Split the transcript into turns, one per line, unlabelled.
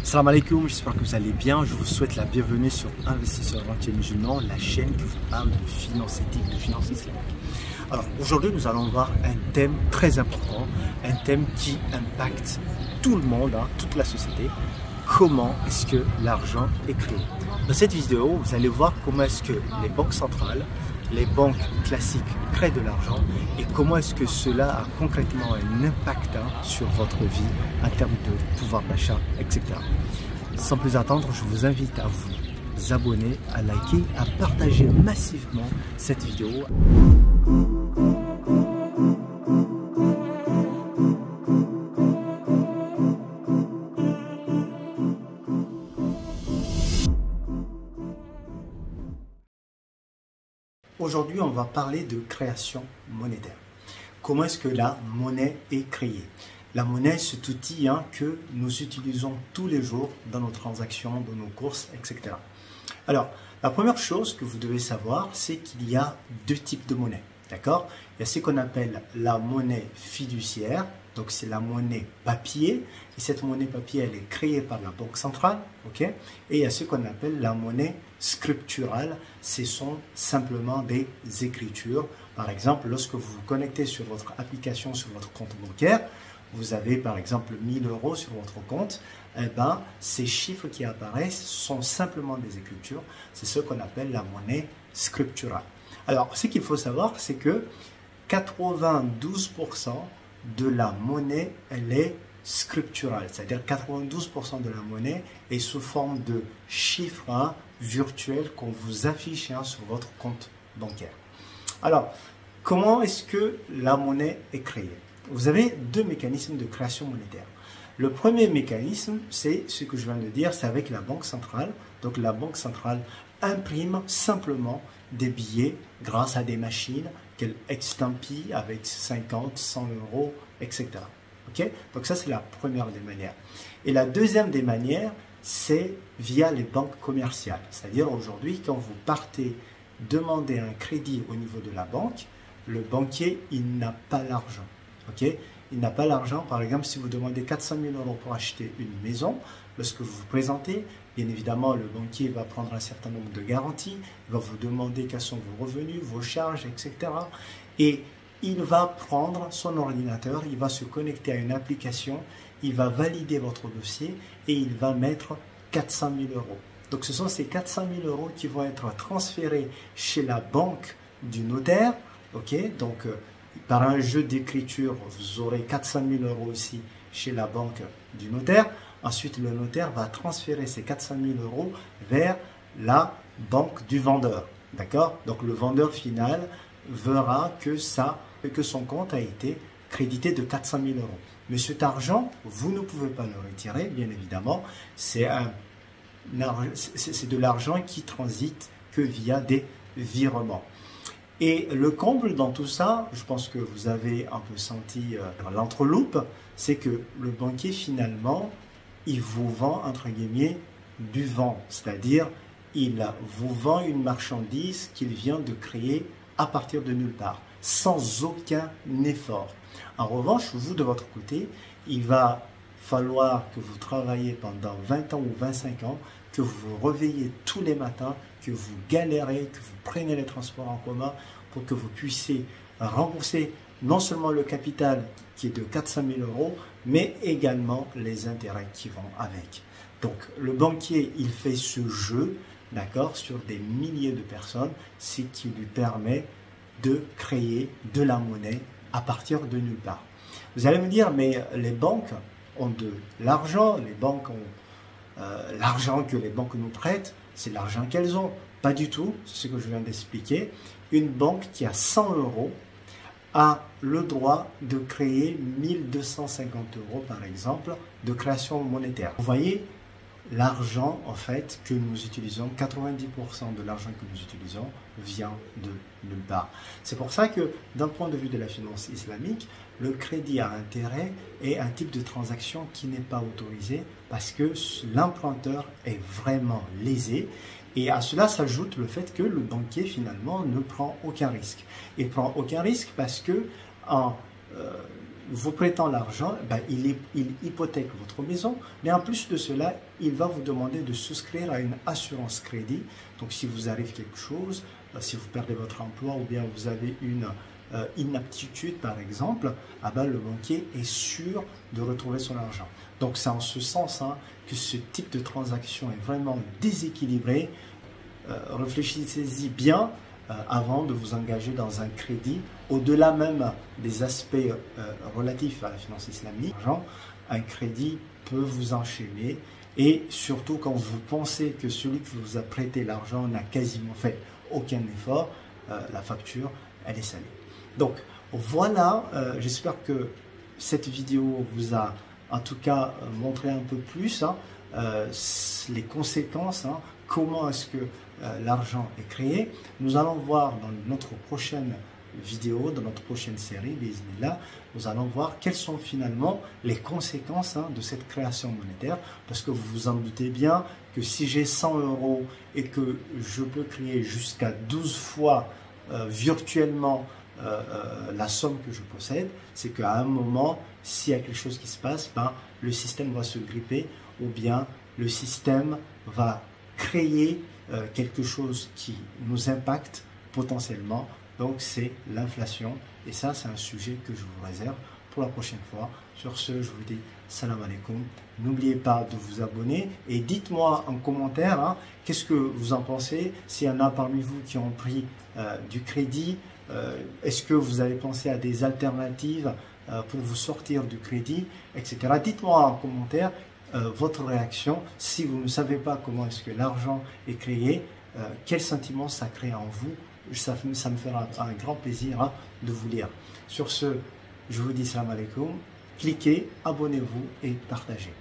Salam alaikum, j'espère que vous allez bien. Je vous souhaite la bienvenue sur Investisseur Rentier Musulman, la chaîne qui vous parle de finance éthique, de finance islamique. Alors aujourd'hui, nous allons voir un thème très important, un thème qui impacte tout le monde, toute la société. Comment est-ce que l'argent est créé? Dans cette vidéo, vous allez voir comment est-ce que les banques centrales, les banques classiques créent de l'argent et comment est-ce que cela a concrètement un impact sur votre vie en termes de pouvoir d'achat, etc. Sans plus attendre, je vous invite à vous abonner, à liker, à partager massivement cette vidéo. Aujourd'hui, on va parler de création monétaire. Comment est-ce que la monnaie est créée? La monnaie, c'est cet outil que nous utilisons tous les jours dans nos transactions, dans nos courses, etc. Alors, la première chose que vous devez savoir, c'est qu'il y a deux types de monnaie. D'accord? Il y a ce qu'on appelle la monnaie fiduciaire, donc c'est la monnaie papier, et cette monnaie papier, elle est créée par la banque centrale, ok? Et il y a ce qu'on appelle la monnaie scripturale, ce sont simplement des écritures. Par exemple, lorsque vous vous connectez sur votre application, sur votre compte bancaire, vous avez par exemple 1000 € sur votre compte, eh ben, ces chiffres qui apparaissent sont simplement des écritures, c'est ce qu'on appelle la monnaie scripturale. Alors, ce qu'il faut savoir, c'est que 92% de la monnaie, elle est scripturale, c'est-à-dire 92% de la monnaie est sous forme de chiffres virtuels qu'on vous affiche sur votre compte bancaire. Alors, comment est-ce que la monnaie est créée? Vous avez deux mécanismes de création monétaire. Le premier mécanisme, c'est ce que je viens de dire, c'est avec la banque centrale. Donc la banque centrale imprime simplement des billets grâce à des machines qu'elle extampille avec 50, 100 €, etc. Okay? Donc ça, c'est la première des manières. Et la deuxième des manières, c'est via les banques commerciales. C'est-à-dire aujourd'hui, quand vous partez demander un crédit au niveau de la banque, le banquier, il n'a pas l'argent. Okay? Il n'a pas l'argent. Par exemple, si vous demandez 400 000 € pour acheter une maison, lorsque vous vous présentez, bien évidemment, le banquier va prendre un certain nombre de garanties, il va vous demander quels sont vos revenus, vos charges, etc. Et il va prendre son ordinateur, il va se connecter à une application, il va valider votre dossier et il va mettre 400 000 €. Donc ce sont ces 400 000 € qui vont être transférés chez la banque du notaire. Okay? Donc par un jeu d'écriture, vous aurez 400 000 € aussi chez la banque du notaire. Ensuite, le notaire va transférer ces 400 000 € vers la banque du vendeur. D'accord? Donc le vendeur final verra que son compte a été crédité de 400 000 €. Mais cet argent, vous ne pouvez pas le retirer, bien évidemment. C'est de l'argent qui transite que via des virements. Et le comble dans tout ça, je pense que vous avez un peu senti l'entreloupe, c'est que le banquier finalement, il vous vend entre guillemets du vent, c'est-à-dire il vous vend une marchandise qu'il vient de créer à partir de nulle part, sans aucun effort. En revanche, vous de votre côté, il va falloir que vous travaillez pendant 20 ans ou 25 ans, que vous vous réveillez tous les matins, que vous galérez, que vous prenez les transports en commun pour que vous puissiez rembourser non seulement le capital qui est de 400 000 €, mais également les intérêts qui vont avec. Donc le banquier, il fait ce jeu, d'accord, sur des milliers de personnes, ce qui lui permet de créer de la monnaie à partir de nulle part. Vous allez me dire, mais les banques ont de l'argent, les banques ont l'argent que les banques nous prêtent, c'est l'argent qu'elles ont. Pas du tout, c'est ce que je viens d'expliquer. Une banque qui a 100 € a le droit de créer 1250 € par exemple de création monétaire. Vous voyez, l'argent en fait que nous utilisons, 90% de l'argent que nous utilisons vient de nulle part. C'est pour ça que d'un point de vue de la finance islamique, le crédit à intérêt est un type de transaction qui n'est pas autorisé parce que l'emprunteur est vraiment lésé. Et à cela s'ajoute le fait que le banquier finalement ne prend aucun risque. Il ne prend aucun risque parce que vous prêtant l'argent, il hypothèque votre maison, mais en plus de cela, il va vous demander de souscrire à une assurance crédit. Donc si vous arrive quelque chose, si vous perdez votre emploi ou bien vous avez une inaptitude par exemple, le banquier est sûr de retrouver son argent. Donc c'est en ce sens que ce type de transaction est vraiment déséquilibré. Réfléchissez-y bien avant de vous engager dans un crédit, au-delà même des aspects relatifs à la finance islamique. Un crédit peut vous enchaîner, et surtout quand vous pensez que celui qui vous a prêté l'argent n'a quasiment fait aucun effort, la facture, elle est salée. Donc voilà, j'espère que cette vidéo vous a en tout cas montré un peu plus les conséquences, comment est-ce que l'argent est créé. Nous allons voir dans notre prochaine vidéo, dans notre prochaine série, bismillah, nous allons voir quelles sont finalement les conséquences de cette création monétaire, parce que vous vous en doutez bien que si j'ai 100 € et que je peux créer jusqu'à 12 fois virtuellement la somme que je possède, c'est qu'à un moment, s'il y a quelque chose qui se passe, le système va se gripper, ou bien le système va créer quelque chose qui nous impacte potentiellement. Donc c'est l'inflation, et ça c'est un sujet que je vous réserve pour la prochaine fois. Sur ce, je vous dis salam alaikum. N'oubliez pas de vous abonner et dites-moi en commentaire qu'est-ce que vous en pensez. S'il y en a parmi vous qui ont pris du crédit, est-ce que vous avez pensé à des alternatives pour vous sortir du crédit, etc. Dites-moi en commentaire votre réaction. Si vous ne savez pas comment est-ce que l'argent est créé, quel sentiment ça crée en vous. Ça me fera un grand plaisir de vous lire. Sur ce, je vous dis salam alaikum. Cliquez, abonnez-vous et partagez.